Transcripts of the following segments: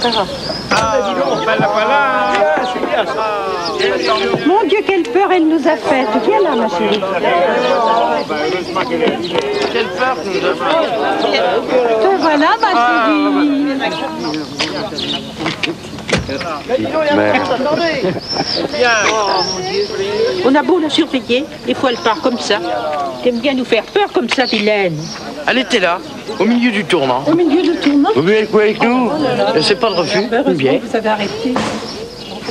d'accord. Ah, dis donc, ben la voilà. C'est bien ça. Mon Dieu, quelle peur elle nous a faite. Viens là, ma chérie. Quelle peur que nous avons. Te voilà, ma chérie. On a beau la surveiller, des fois elle part comme ça. T'aimes bien nous faire peur comme ça, vilaine. Elle était là, au milieu du tournant. Au milieu du tournant. Vous buvez quoi avec nous? C'est pas de refus. Une bière. Vous avez arrêté.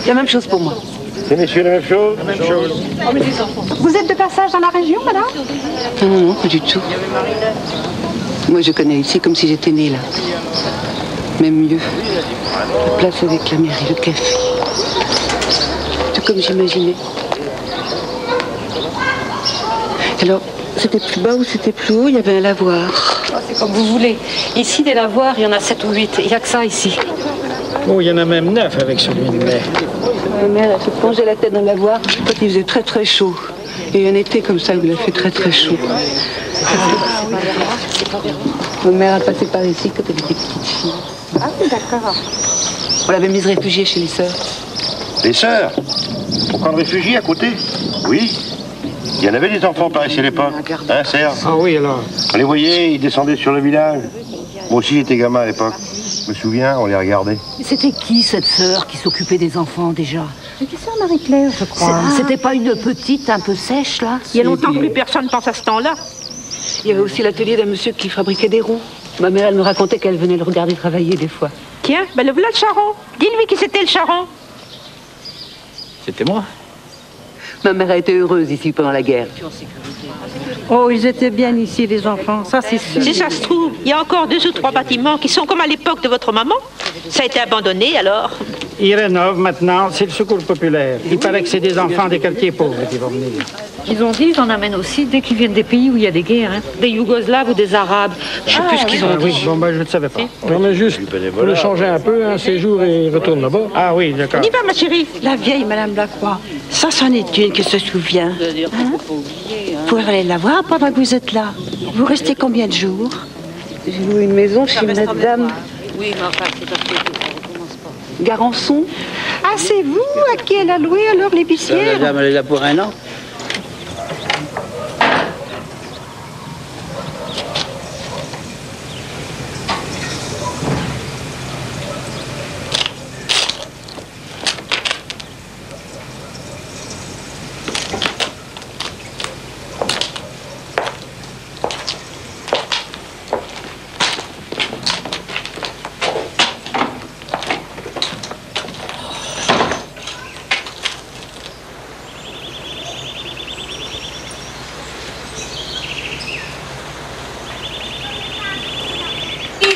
La même chose pour moi. C'est messieurs la même chose? La même chose. Vous êtes de passage dans la région, madame? Non, non, pas du tout. Moi, je connais ici comme si j'étais née là. Même mieux. La place avec la mairie, le café. Tout comme j'imaginais. Alors, c'était plus bas ou c'était plus haut? Il y avait un lavoir. Oh, c'est comme vous voulez. Ici, des lavoirs, il y en a 7 ou 8. Il n'y a que ça ici. Oh, il y en a même 9 avec celui de mai. Ma mère, elle se plongeait la tête dans le lavoir quand il faisait très très chaud. Et un été comme ça, où il a fait très très chaud. Ma mère a passé par ici quand elle était petite fille. Ah oui, d'accord. On l'avait mise réfugiée chez les sœurs. Les sœurs? Pourquoi le réfugié à côté? Oui. Il y en avait des enfants par ici à l'époque. Hein, Serge? Ah oui, alors. On les voyait, ils descendaient sur le village. Moi aussi, j'étais gamin à l'époque. Je me souviens, on les regardait. C'était qui, cette sœur, qui s'occupait des enfants, déjà? C'était ça, Marie-Claire, je crois. C'était pas une petite, un peu sèche, là? Il y a longtemps que plus personne pense à ce temps-là. Il y avait aussi l'atelier d'un monsieur qui fabriquait des roues. Ma mère, elle me racontait qu'elle venait le regarder travailler des fois. Tiens, ben le voilà le charron. Dis-lui qui c'était le charron. C'était moi. Ma mère a été heureuse ici pendant la guerre. Oh, ils étaient bien ici, les enfants, ça c'est sûr. Si ça se trouve, il y a encore 2 ou 3 bâtiments qui sont comme à l'époque de votre maman. Ça a été abandonné, alors. Ils rénovent maintenant, c'est le secours populaire. Il paraît que c'est des enfants des quartiers pauvres qui vont venir. Ils ont dit, ils en amènent aussi dès qu'ils viennent des pays où il y a des guerres. Hein. Des Yougoslaves ou des Arabes. Je sais plus ce qu'ils ont dit. Oui, bon, ben, je ne savais pas. Non, mais juste pour le changer un peu, un séjour et retourne là-bas. Ah oui, d'accord. On y va, ma chérie. La vieille Madame Lacroix, ça c'en est une qui se souvient. Hein? Vous pouvez aller la voir pendant que vous êtes là. Vous restez combien de jours? J'ai loué une maison chez Madame Oui, mais enfin, c'est parce que ça recommence pas. Garançon. Ah, c'est vous à qui elle a loué alors l'épicière? La dame, elle est là pour un an.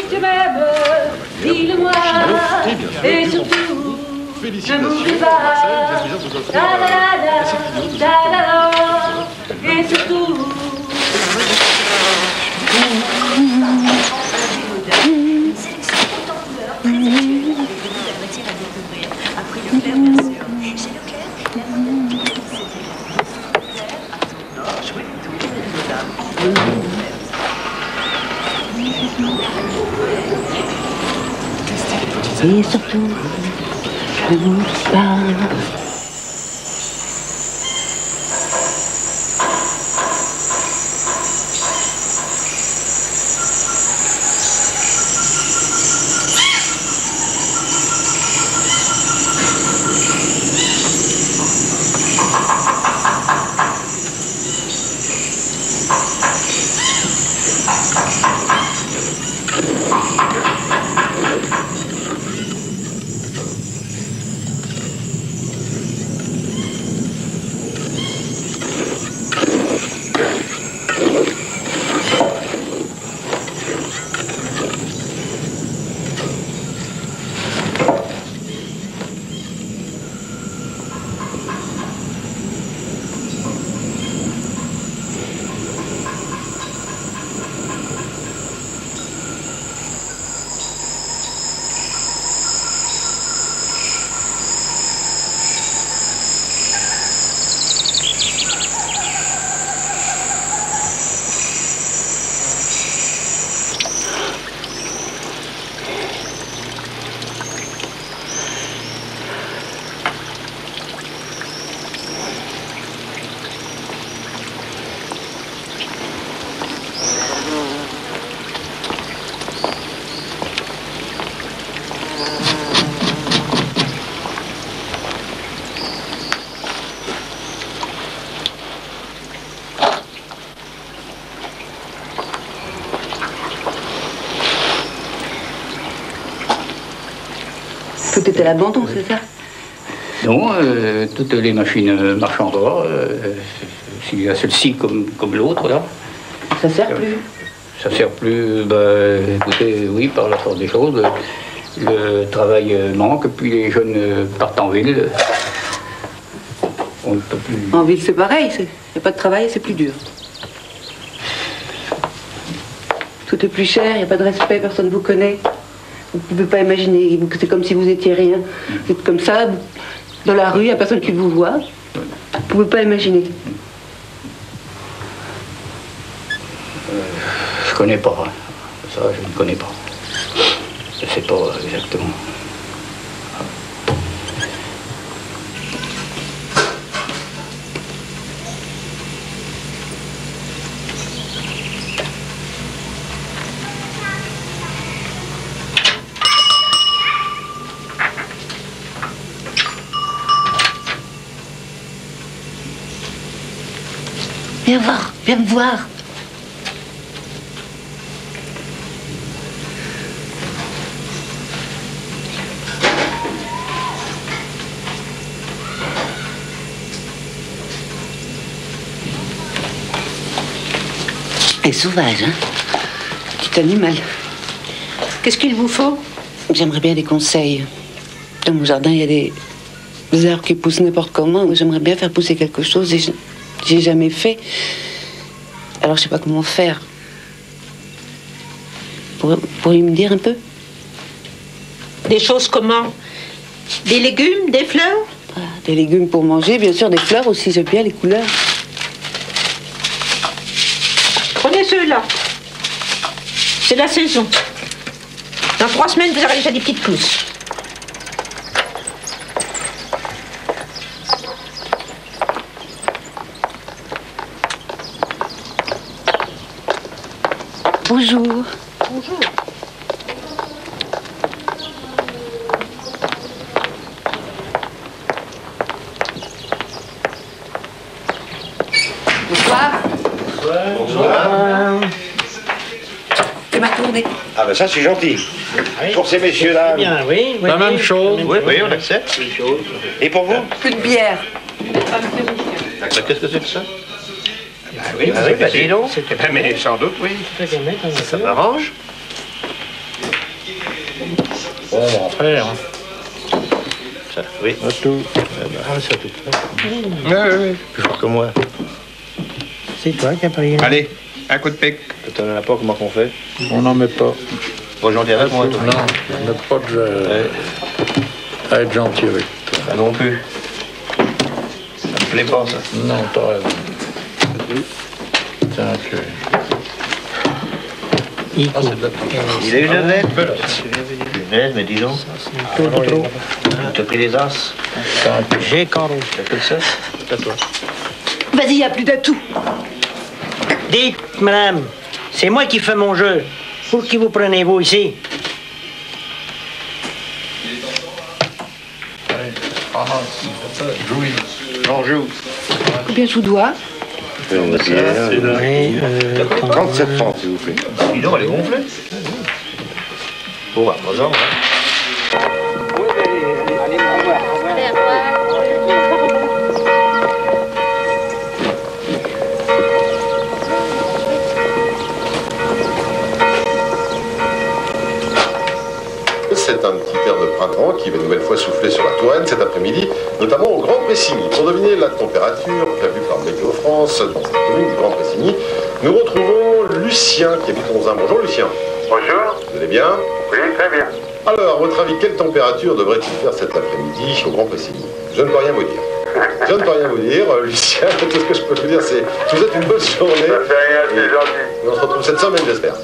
Tu m'aimes, dis-le-moi, et surtout, ne m'oublie pas, et surtout. Et surtout, ne m'oublie pas. Tout est à l'abandon, c'est ça? Non, toutes les machines marchent encore. Il y a celle-ci comme l'autre, là. Ça sert plus? Ça sert plus, écoutez, oui, par la force des choses. Le travail manque, puis les jeunes partent en ville. On ne peut plus... En ville, c'est pareil. Il n'y a pas de travail, c'est plus dur. Tout est plus cher, il n'y a pas de respect, personne ne vous connaît. Vous ne pouvez pas imaginer, c'est comme si vous étiez rien. Vous êtes comme ça, dans la rue, il n'y a personne qui vous voit. Vous ne pouvez pas imaginer. Je ne connais pas. Ça, je ne connais pas. Je ne sais pas exactement. Viens voir, viens me voir. Elle est sauvage, hein? Petit animal. Qu'est-ce qu'il vous faut? J'aimerais bien des conseils. Dans mon jardin, il y a des arbres qui poussent n'importe comment. J'aimerais bien faire pousser quelque chose et j'ai jamais fait. Alors je sais pas comment faire. Pourriez me dire un peu? Des choses comment? Des légumes, des fleurs? Des légumes pour manger, bien sûr, des fleurs aussi, j'aime bien les couleurs. Prenez ceux-là. C'est la saison. Dans 3 semaines, vous aurez déjà des petites pousses. Bonjour. Bonjour. Bonsoir. Bonsoir. C'est ma tournée. Ah ben ça c'est gentil. Pour ces messieurs-là. Bien, oui. La même chose. Oui, on accepte. Et pour vous? Plus de bière. Qu'est-ce que c'est que ça? Oui, dis donc. Mais sans doute, oui. Ça m'arrange. Bon, mon frère. Ça, oui. Tout. ça tout. Oui. Toujours comme moi. C'est toi qui as pris. Allez, un coup de pique. Tu n'en as pas, comment qu'on fait? On n'en met pas. Pas gentil avec moi, toi. Non, on n'a pas de... à être gentil avec toi. Ah, non plus. Ça me plaît pas, ça. Non, t'as raison. Tiens, tu... Il est une nette. Punaise, mais dis donc. Tu as pris les as. J'ai carreau. T'as que ça? C'est à toi. Vas-y, il y a plus de tout. Dites, madame, c'est moi qui fais mon jeu. Pour qui vous prenez-vous ici? J'en joue. Combien je vous dois? 37 francs, s'il vous plaît. Dis donc, elle est gonflée. Bon, bah, pas ça, C'est un petit air de printemps qui va une nouvelle fois souffler sur la Touraine cet après-midi, notamment au Grand Pressigny. Pour deviner la température prévue par Météo France dans cette commune du Grand Pressigny, nous retrouvons Lucien qui habite Onzain. Bonjour Lucien. Bonjour. Vous allez bien? Oui, très bien. Alors, à votre avis, quelle température devrait-il faire cet après-midi au Grand Pressigny? Je ne peux rien vous dire. Je ne peux rien vous dire, Lucien. Tout ce que je peux vous dire, c'est que je vous souhaite une bonne journée. Ça fait rien, c'est gentil. Et on se retrouve cette semaine, j'espère.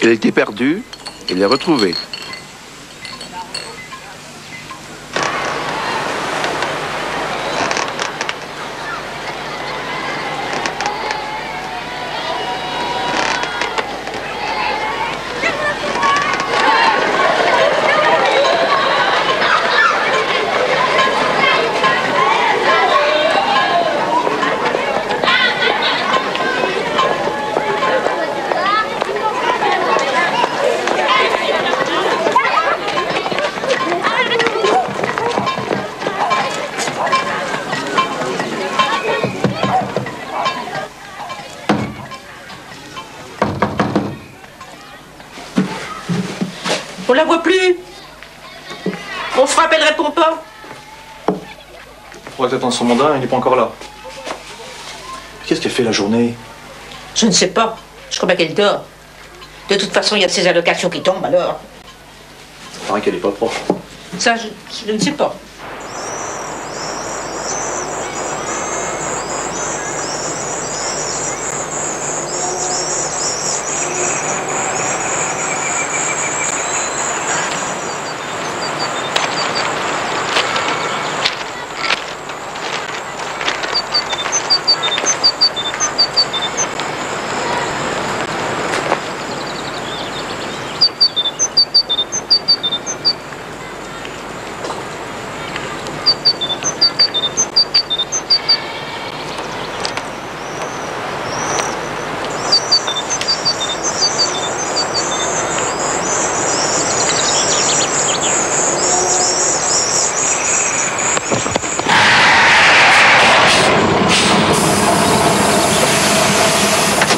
Elle était perdue, il l'a retrouvée. On la voit plus. On frappe, elle répond pas. Pourquoi t'attends son mandat, il n'est pas encore là. Qu'est-ce qu'elle fait la journée? Je ne sais pas. Je crois bien qu'elle dort. De toute façon, il y a de ces allocations qui tombent, alors. Il paraît qu'elle n'est pas propre. Ça, je ne sais pas.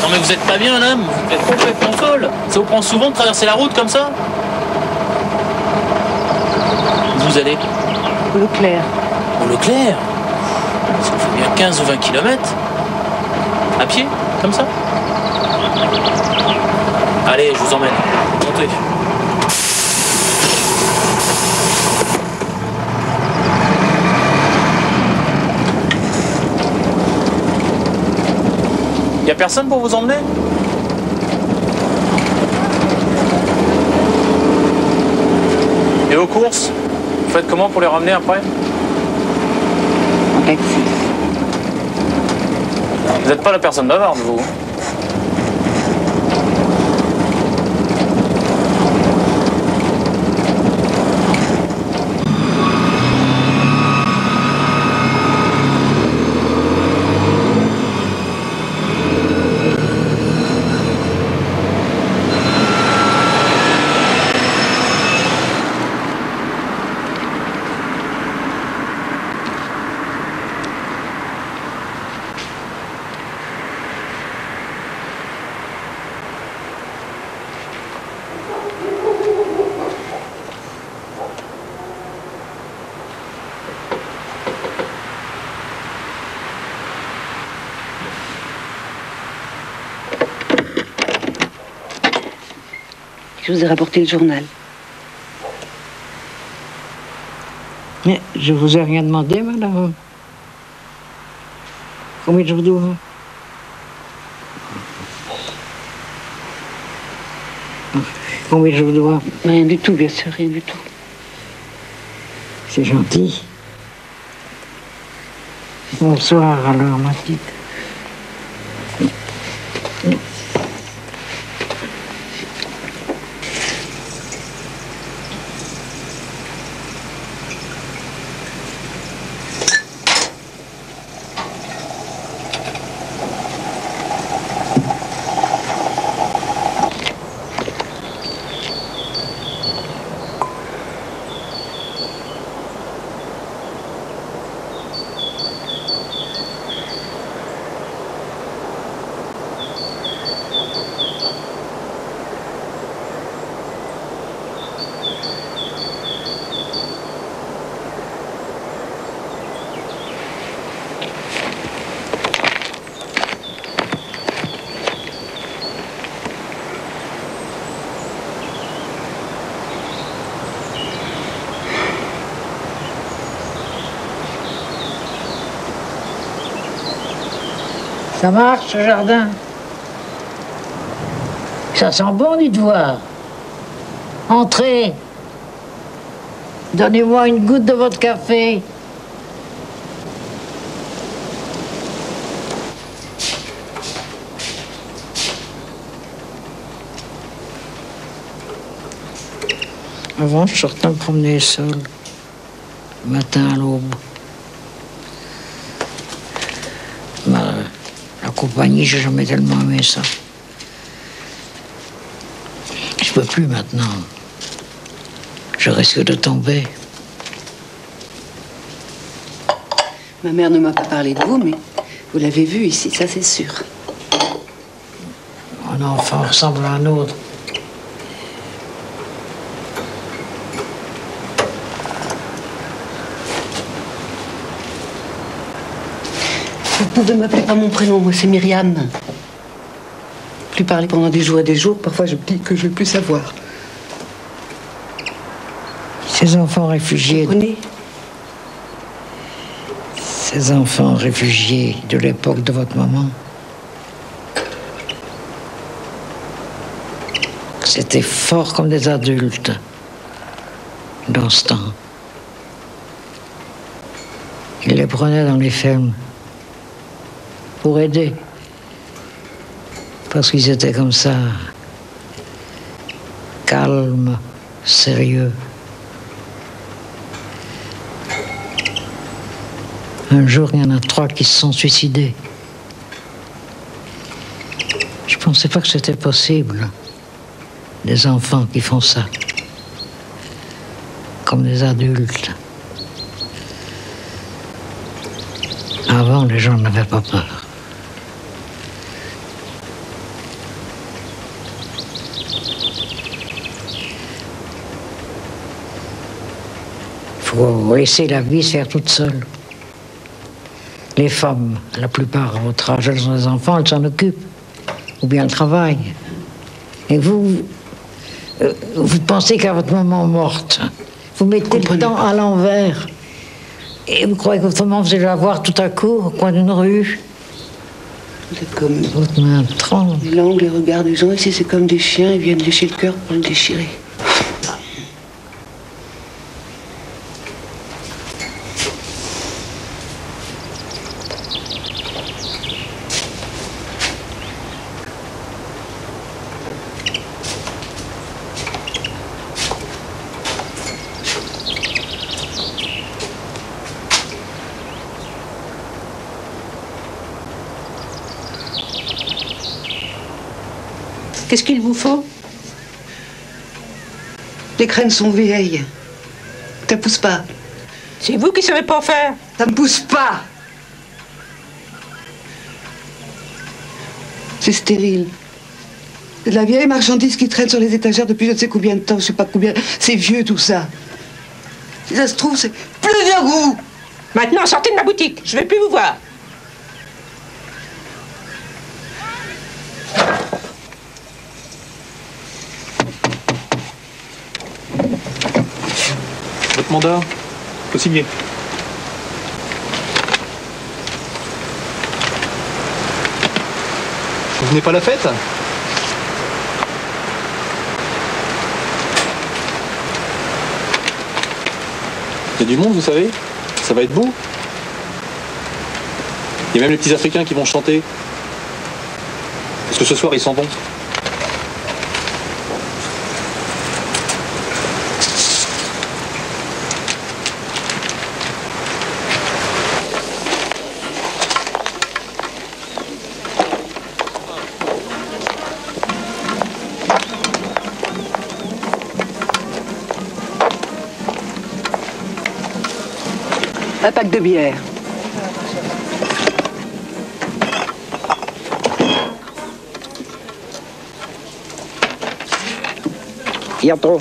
Non mais vous êtes pas bien là, vous êtes complètement folle. Ça vous prend souvent de traverser la route comme ça? Vous allez? Au Leclerc. Au Leclerc? Ça fait bien 15 ou 20 km. À pied, comme ça? Allez, je vous emmène. Montez. Y a personne pour vous emmener? Et aux courses, vous faites comment pour les ramener après? En taxi. Vous n'êtes pas la personne bavarde, vous? Je vous ai rapporté le journal. Mais je vous ai rien demandé, madame. Combien je vous dois? Combien je vous dois? Rien du tout, bien sûr, rien du tout. C'est gentil. Bonsoir alors, ma petite. Ça marche, ce jardin? Ça sent bon, dites voir. Entrez. Donnez-moi une goutte de votre café. Avant, je sortais me promener seul, le matin à l'aube. La compagnie, j'ai jamais tellement aimé ça. Je peux plus maintenant. Je risque de tomber. Ma mère ne m'a pas parlé de vous, mais vous l'avez vu ici, ça c'est sûr. Un enfant ressemble à un autre. Vous pouvez m'appeler par mon prénom, moi c'est Myriam. Plus parler pendant des jours et des jours, parfois je me dis que je ne veux plus savoir. Ces enfants réfugiés. Vous comprenez ? Ces enfants réfugiés de l'époque de votre maman. C'était fort comme des adultes dans ce temps. Ils les prenaient dans les fermes pour aider. Parce qu'ils étaient comme ça, calmes, sérieux. Un jour, il y en a 3 qui se sont suicidés. Je ne pensais pas que c'était possible. Des enfants qui font ça. Comme des adultes. Avant, les gens n'avaient pas peur. Il faut laisser la vie se faire toute seule. Les femmes, la plupart à votre âge, elles ont des enfants, elles s'en occupent. Ou bien elles travaillent. Et vous pensez qu'à votre maman morte, vous mettez le temps à l'envers. Et vous croyez qu'autrement vous allez la voir tout à coup au coin d'une rue. Vous êtes comme votre main tremble. les langues, les regards des gens ici, c'est comme des chiens, ils viennent lécher le cœur pour le déchirer. Qu'est-ce qu'il vous faut? Les graines sont vieilles. Ça ne pousse pas. C'est vous qui savez pas faire. Ça ne pousse pas. C'est stérile. C'est de la vieille marchandise qui traîne sur les étagères depuis je ne sais combien de temps, je sais pas combien. C'est vieux tout ça. Si ça se trouve, c'est plus de goût. Maintenant, sortez de ma boutique. Je vais plus vous voir. Votre mandat, faut signer. Vous venez pas à la fête? Il y a du monde, vous savez. Ça va être beau. Il y a même les petits Africains qui vont chanter. Parce que ce soir, ils sont bons. Un pack de bière. Bientôt.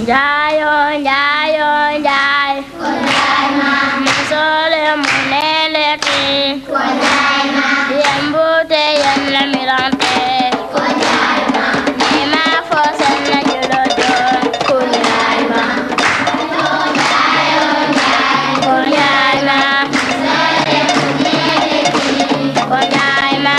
Jayo, jayo, jay. Musole munele ki. Yembute yen la mirante. Nema fosen na julojo. Kunyaima. Kunyaima. Kunyaima.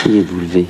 priez de vous lever.